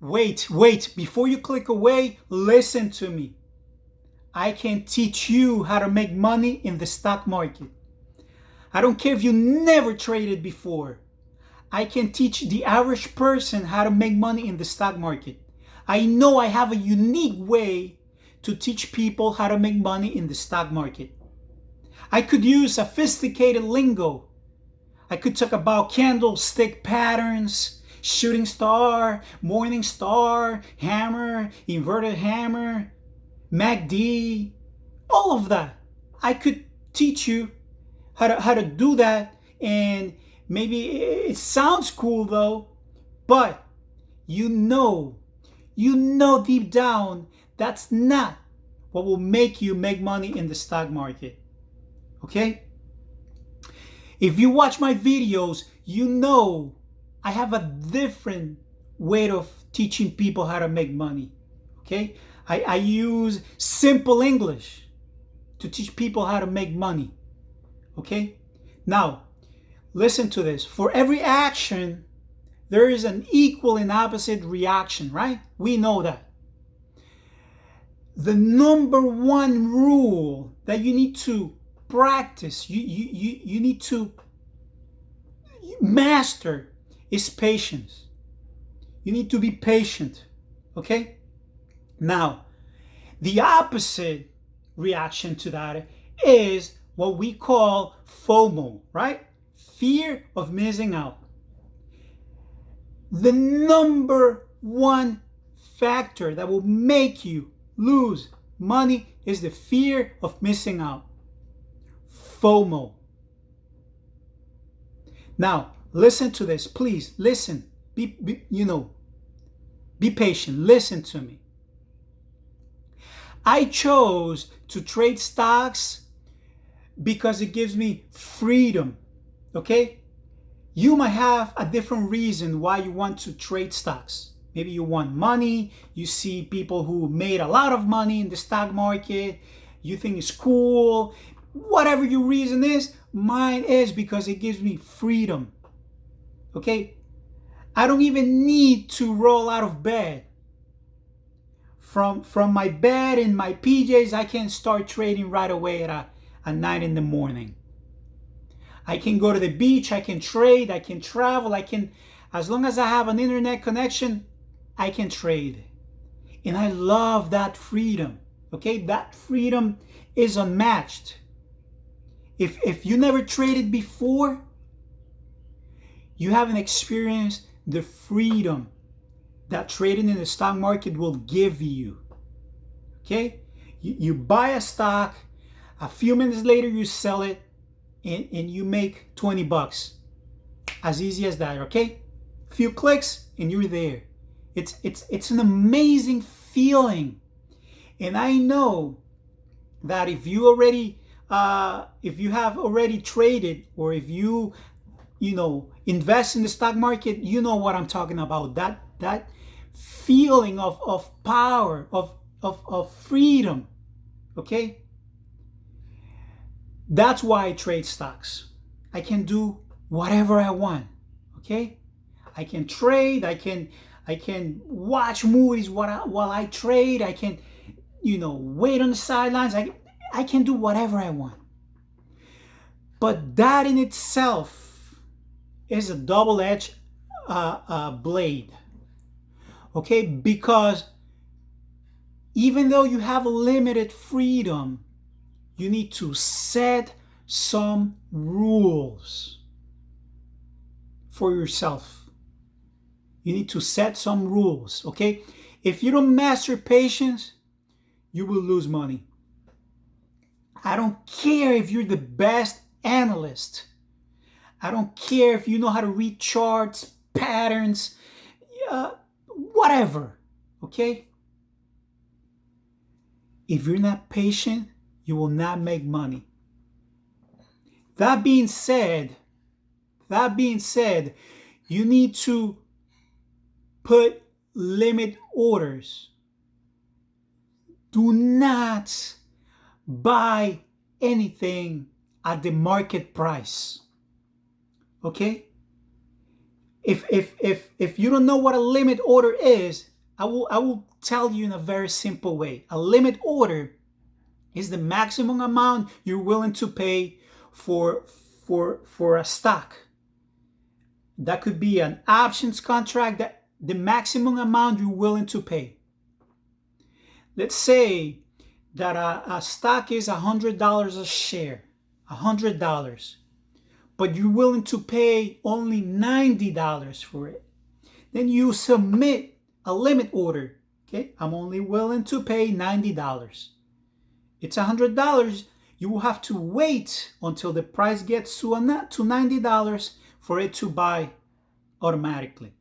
Wait. Before you click away, listen to me. I can teach you how to make money in the stock market. I don't care if you never traded before. I can teach the average person how to make money in the stock market. I know I have a unique way to teach people how to make money in the stock market. I could use sophisticated lingo. I could talk about candlestick patterns, shooting star, morning star, hammer, inverted hammer, MACD, all of that. I could teach you how to do that, and maybe it sounds cool though, but you know deep down that's not what will make you make money in the stock market. Okay? If you watch my videos, you know I have a different way of teaching people how to make money. Okay? I use simple English to teach people how to make money. Okay? Now, listen to this. For every action, there is an equal and opposite reaction, right? We know that. The number one rule that you need to practice, you need to master is patience. You need to be patient. Okay? Now, the opposite reaction to that is what we call FOMO, right? Fear of missing out. The number one factor that will make you lose money is the fear of missing out. FOMO. Now, listen to this, please. Listen. Be patient. Listen to me. I chose to trade stocks because it gives me freedom. Okay? You might have a different reason why you want to trade stocks. Maybe you want money. You see people who made a lot of money in the stock market. You think it's cool. Whatever your reason is, mine is because it gives me freedom. Okay? I don't even need to roll out of bed. From my bed in my PJs, I can start trading right away at 9 in the morning. I can go to the beach, I can trade, I can travel, as long as I have an internet connection, I can trade. And I love that freedom. Okay? That freedom is unmatched. If you never traded before, you haven't experienced the freedom that trading in the stock market will give you. Okay? You buy a stock, a few minutes later you sell it, and you make 20 bucks. As easy as that, okay? Few clicks and you're there. It's an amazing feeling. And I know that if you have already traded, or if you invest in the stock market, you know what I'm talking about. That feeling of power, of freedom. Okay? That's why I trade stocks. I can do whatever I want. Okay? I can trade, I can watch movies while I trade, I can wait on the sidelines, I can do whatever I want. But that in itself is a double-edged blade. Okay? Because even though you have limited freedom, you need to set some rules for yourself. You need to set some rules, okay? If you don't master patience, you will lose money. I don't care if you're the best analyst. I don't care if you know how to read charts, patterns, whatever, okay? If you're not patient, you will not make money. That being said, you need to put limit orders. Do not buy anything at the market price. Okay? If you don't know what a limit order is, I will tell you in a very simple way. A limit order is the maximum amount you're willing to pay for for a stock. That could be an options contract, that the maximum amount you're willing to pay. Let's say that a stock is $100 a share, $100, but you're willing to pay only $90 for it. Then you submit a limit order. Okay, I'm only willing to pay $90. It's $100. You will have to wait until the price gets to $90 for it to buy automatically.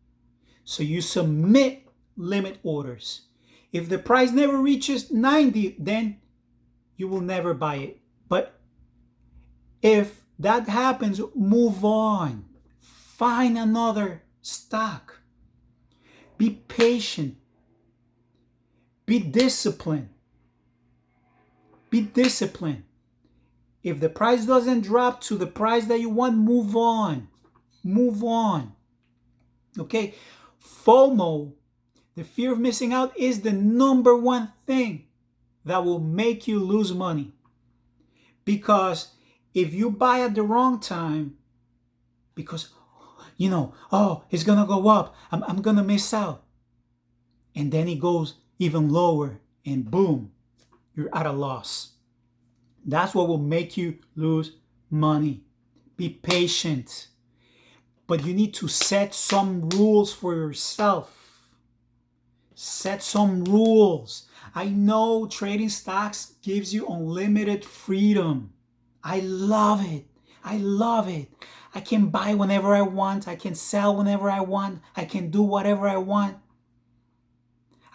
So you submit limit orders. If the price never reaches 90, then you will never buy it. But if that happens, move on. Find another stock. Be patient. Be disciplined. Be disciplined. If the price doesn't drop to the price that you want, move on. Move on. Okay? FOMO, the fear of missing out, is the number one thing that will make you lose money. Because if you buy at the wrong time, because, oh, it's going to go up, I'm going to miss out. And then it goes even lower, and boom, you're at a loss. That's what will make you lose money. Be patient. But you need to set some rules for yourself. Set some rules. I know trading stocks gives you unlimited freedom. I love it. I love it. I can buy whenever I want. I can sell whenever I want. I can do whatever I want.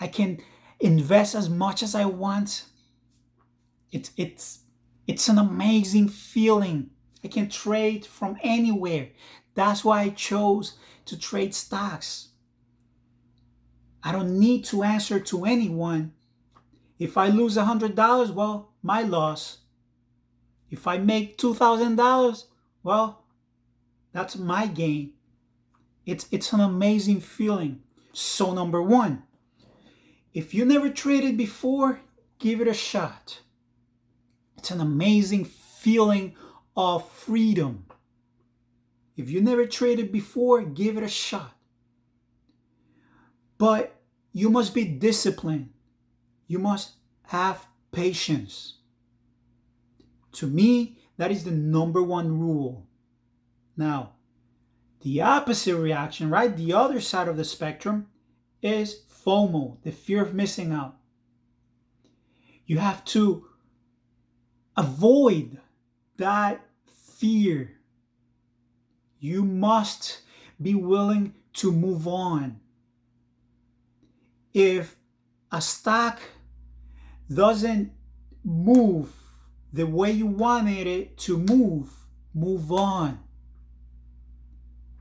I can invest as much as I want. It's an amazing feeling. I can trade from anywhere. That's why I chose to trade stocks. I don't need to answer to anyone. If I lose $100, well, my loss. If I make $2,000, well, that's my gain. It's an amazing feeling. So number one, if you never traded before, give it a shot. It's an amazing feeling of freedom. If you never traded before, give it a shot. But you must be disciplined. You must have patience. To me, that is the number one rule. Now, the opposite reaction, right? The other side of the spectrum is FOMO, the fear of missing out. You have to avoid that fear. You must be willing to move on. If a stock doesn't move the way you wanted it to move on.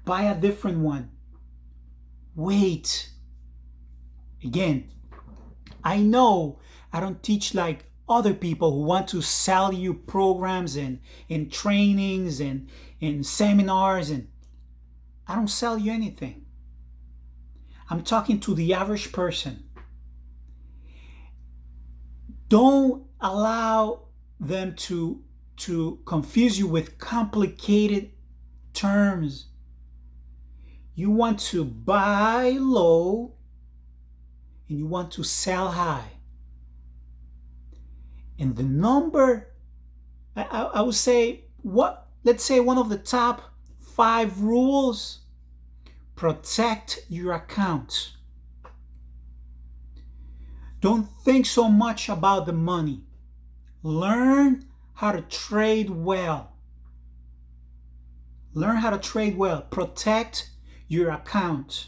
Buy a different one. Wait. Again, I know I don't teach like other people who want to sell you programs and trainings and seminars, and I don't sell you anything. I'm talking to the average person. Don't allow them to confuse you with complicated terms. You want to buy low and you want to sell high. And the number, I would say, let's say one of the top 5 rules: protect your account. Don't think so much about the money. Learn how to trade well. Learn how to trade well. Protect your account.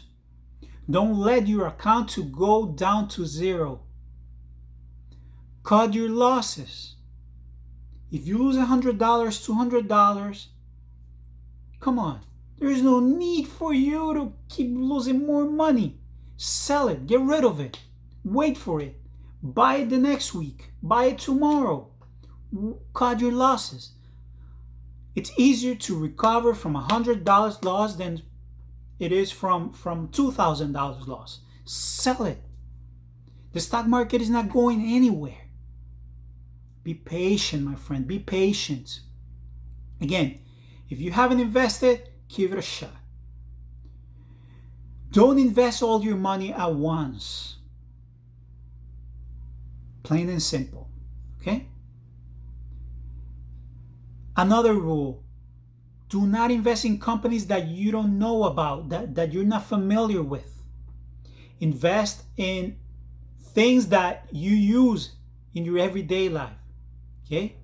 Don't let your account to go down to zero. Cut your losses. If you lose $100, $200, come on. There is no need for you to keep losing more money. Sell it. Get rid of it. Wait for it. Buy it the next week. Buy it tomorrow. Cut your losses. It's easier to recover from $100 loss than it is from $2,000 loss. Sell it. The stock market is not going anywhere. Be patient, my friend. Be patient. Again, if you haven't invested, give it a shot. Don't invest all your money at once. Plain and simple. Okay? Another rule. Do not invest in companies that you don't know about, that you're not familiar with. Invest in things that you use in your everyday life. Okay?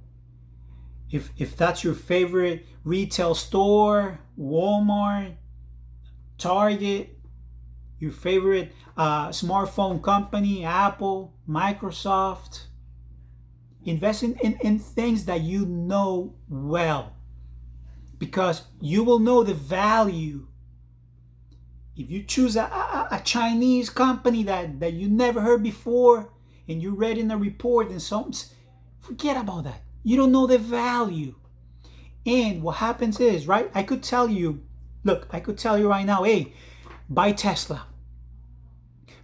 If that's your favorite retail store, Walmart, Target, your favorite smartphone company, Apple, Microsoft, invest in things that you know well, because you will know the value. If you choose a Chinese company that you never heard before and you read in a report and something, forget about that. You don't know the value. And what happens is, right, I could tell you right now, hey, buy Tesla.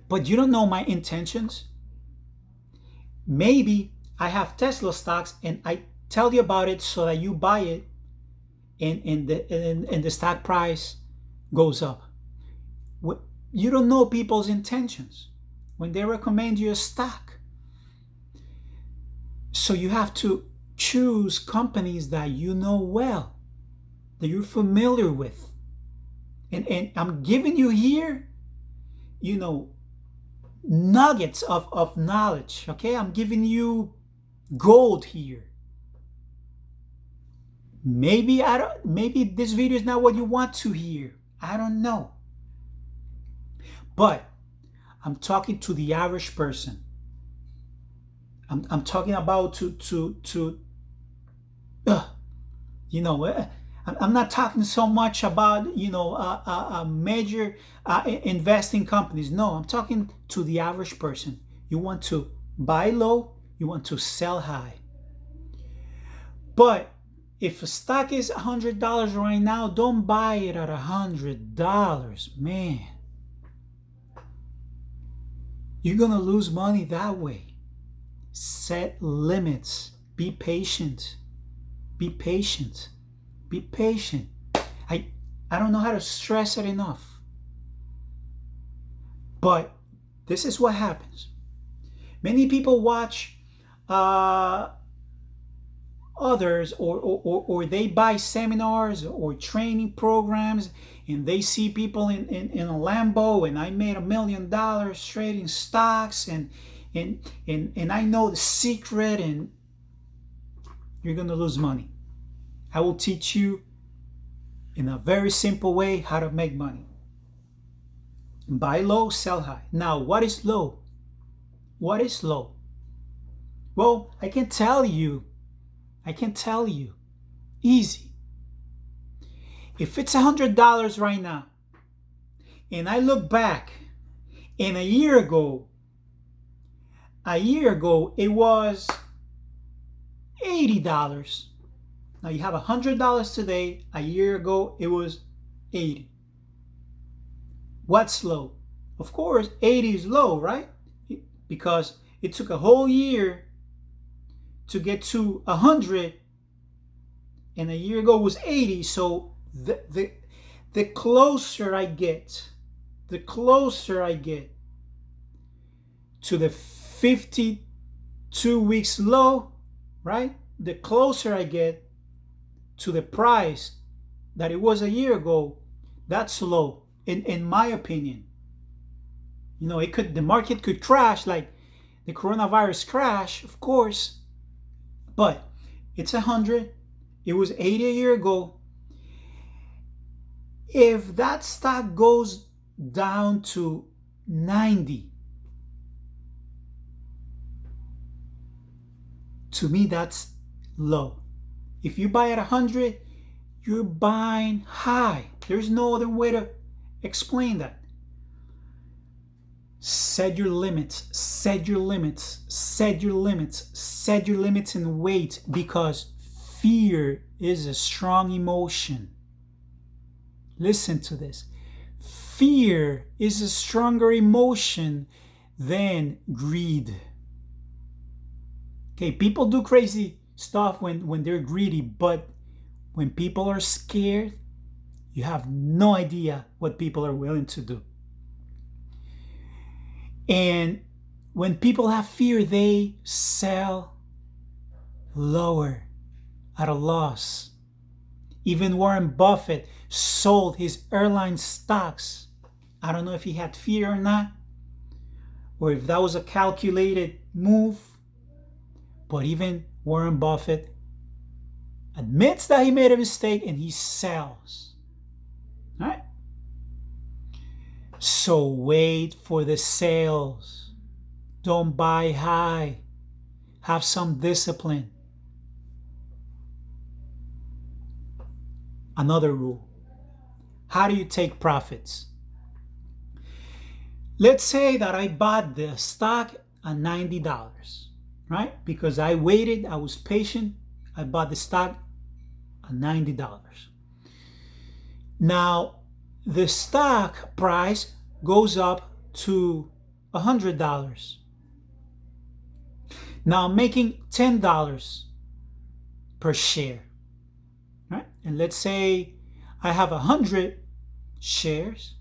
But you don't know my intentions. Maybe I have Tesla stocks and I tell you about it so that you buy it and the stock price goes up. You don't know people's intentions when they recommend you a stock. So you have to choose companies that you know well, that you're familiar with. And I'm giving you here, nuggets of knowledge, okay? I'm giving you gold here. Maybe this video is not what you want to hear. I don't know. But I'm talking to the average person. I'm talking about I'm not talking so much about major investing companies. No, I'm talking to the average person. You want to buy low, you want to sell high. But if a stock is $100 right now, don't buy it at $100, man. You're gonna lose money that way. Set limits. Be patient. Be patient. Be patient. I don't know how to stress it enough. But this is what happens. Many people watch others or they buy seminars or training programs and they see people in a Lambo and I made $1 million trading stocks and I know the secret, and you're gonna lose money. I will teach you in a very simple way how to make money. Buy low, sell high. Now, what is low? What is low? Well, I can tell you. Easy. If it's $100 right now, and I look back, and a year ago, it was $80. Now you have $100 today. A year ago, it was 80. What's low? Of course, 80 is low, right? Because it took a whole year to get to 100, and a year ago was 80. So the closer I get to the 52 weeks low, right? The closer I get to the price that it was a year ago, that's low, in my opinion. The market could crash like the coronavirus crash, of course, but it's 100. It was 80 a year ago. If that stock goes down to 90, to me, that's low. If you buy at 100, you're buying high. There's no other way to explain that. Set your limits, set your limits, set your limits, set your limits and wait, because fear is a strong emotion. Listen to this. Fear is a stronger emotion than greed. Okay, people do crazy stuff when they're greedy, but when people are scared, you have no idea what people are willing to do. And when people have fear, they sell lower at a loss. Even Warren Buffett sold his airline stocks. I don't know if he had fear or not, or if that was a calculated move, but even Warren Buffett admits that he made a mistake and he sells. All right? So wait for the sales. Don't buy high. Have some discipline. Another rule. How do you take profits? Let's say that I bought the stock at $90, right? Because I waited, I was patient, I bought the stock at $90. Now, the stock price goes up to $100. Now I'm making $10 per share, right? And let's say I have 100 shares.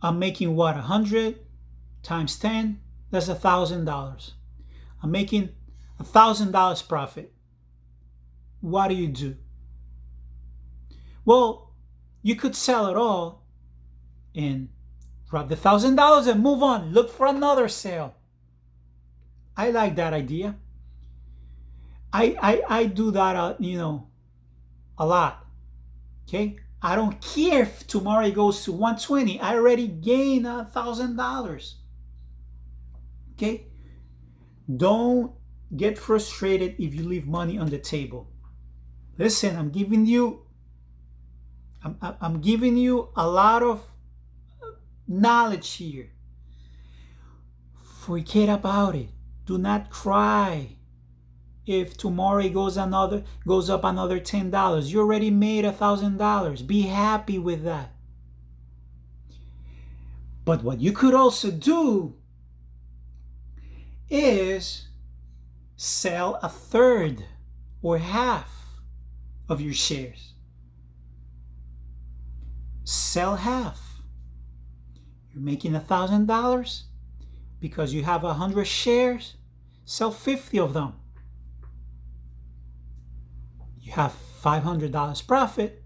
I'm making what? 100 times 10, that's $1,000. I'm making $1,000 profit. What do? Well, you could sell it all and drop the $1,000 and move on. Look for another sale. I like that idea. I do that, a lot. Okay? I don't care if tomorrow it goes to 120. I already gained $1,000. Okay? Don't get frustrated if you leave money on the table. Listen, I'm giving you a lot of knowledge here. Forget about it. Do not cry if tomorrow it goes up another $10. You already made $1,000. Be happy with that. But what you could also do is sell a third or half of your shares. Sell half. You're making $1,000 because you have 100 shares. Sell 50 of them. You have $500 profit.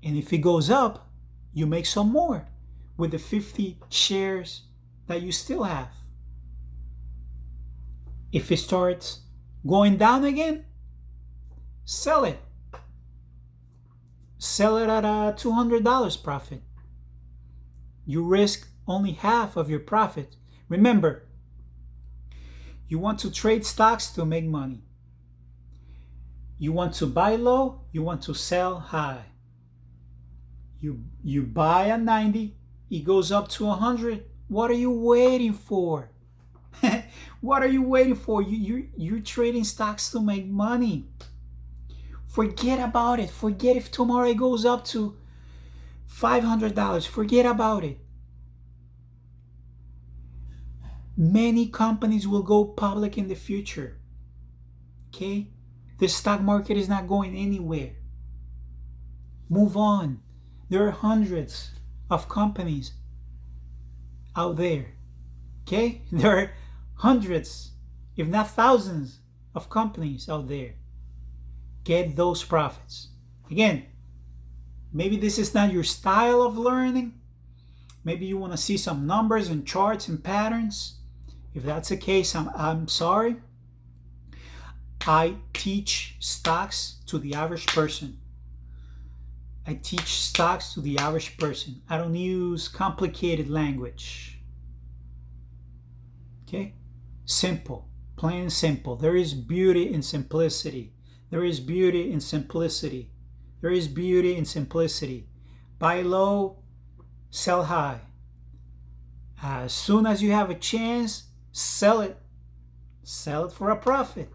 And if it goes up, you make some more with the 50 shares that you still have. If it starts going down again, sell it. Sell it at a $200 profit. You risk only half of your profit. Remember, you want to trade stocks to make money. You want to buy low, you want to sell high. You buy at 90, it goes up to 100. What are you waiting for? What are you waiting for? You're trading stocks to make money. Forget about it. Forget if tomorrow it goes up to $500. Forget about it. Many companies will go public in the future. Okay? The stock market is not going anywhere. Move on. There are hundreds of companies out there. Okay? There are hundreds, if not thousands, of companies out there. Get those profits. Again, maybe this is not your style of learning. Maybe you want to see some numbers and charts and patterns. If that's the case, I'm sorry. I teach stocks to the average person. I teach stocks to the average person. I don't use complicated language. Okay? Simple. Plain and simple. There is beauty in simplicity. There is beauty in simplicity. There is beauty in simplicity. Buy low, sell high. As soon as you have a chance, sell it. Sell it for a profit.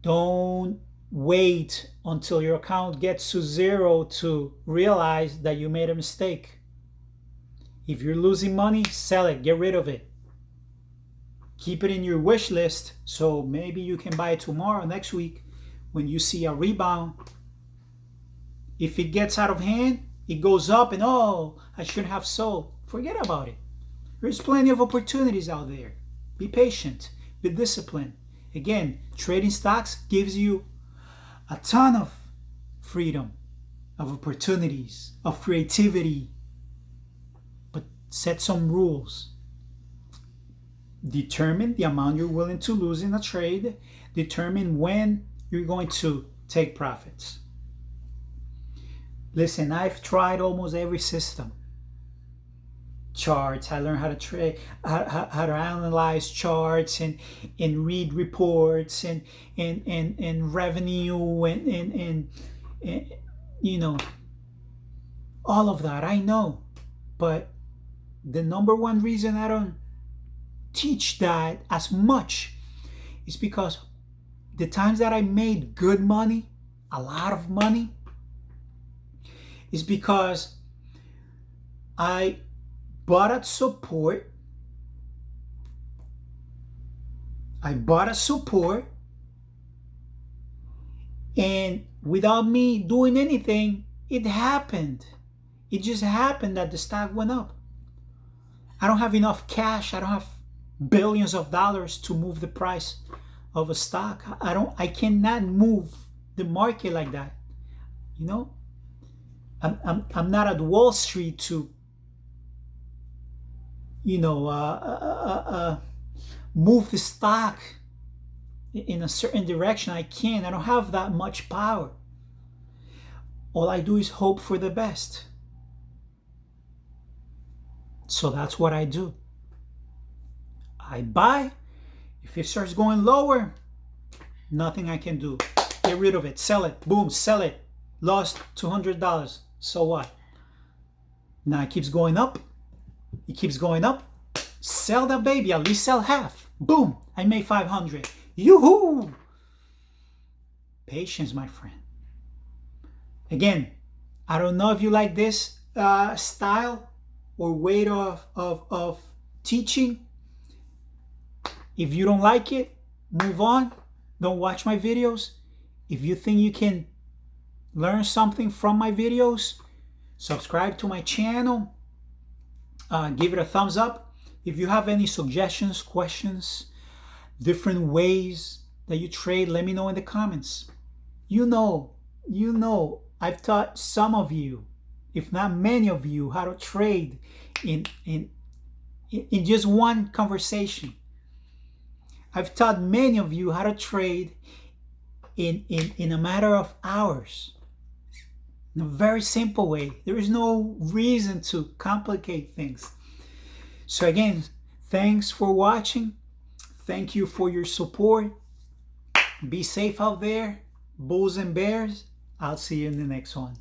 Don't wait until your account gets to zero to realize that you made a mistake. If you're losing money, sell it, get rid of it. Keep it in your wish list so maybe you can buy it tomorrow, next week, when you see a rebound. If it gets out of hand, it goes up and oh, I shouldn't have sold. Forget about it. There's plenty of opportunities out there. Be patient, be disciplined. Again, trading stocks gives you a ton of freedom, of opportunities, of creativity. But set some rules. Determine the amount you're willing to lose in a trade. Determine when you're going to take profits. Listen, I've tried almost every system. Charts, I learned how to trade, how to analyze charts and read reports and revenue and you know, all of that. I know. But the number one reason I don't teach that as much is because the times that I made good money, a lot of money, is because I bought a support. And without me doing anything, it happened. It just happened that the stock went up. I don't have enough cash. I don't have billions of dollars to move the price of a stock. I cannot move the market like that. You know? I'm not at Wall Street to, move the stock in a certain direction. I can't. I don't have that much power. All I do is hope for the best. So that's what I do. I buy. If it starts going lower, nothing I can do. Get rid of it. Sell it. Boom. Sell it. Lost $200. So what? Now it keeps going up. It keeps going up. Sell that baby. At least sell half. Boom. I made 500. Yoo-hoo! Patience, my friend. Again, I don't know if you like this style or way of teaching. If you don't like it, move on. Don't watch my videos. If you think you can learn something from my videos, subscribe to my channel. Give it a thumbs up. If you have any suggestions, questions, different ways that you trade, let me know in the comments. You know, I've taught some of you, if not many of you, how to trade in just one conversation. I've taught many of you how to trade in a matter of hours. In a very simple way. There is no reason to complicate things. So again, thanks for watching. Thank you for your support. Be safe out there, bulls and bears. I'll see you in the next one.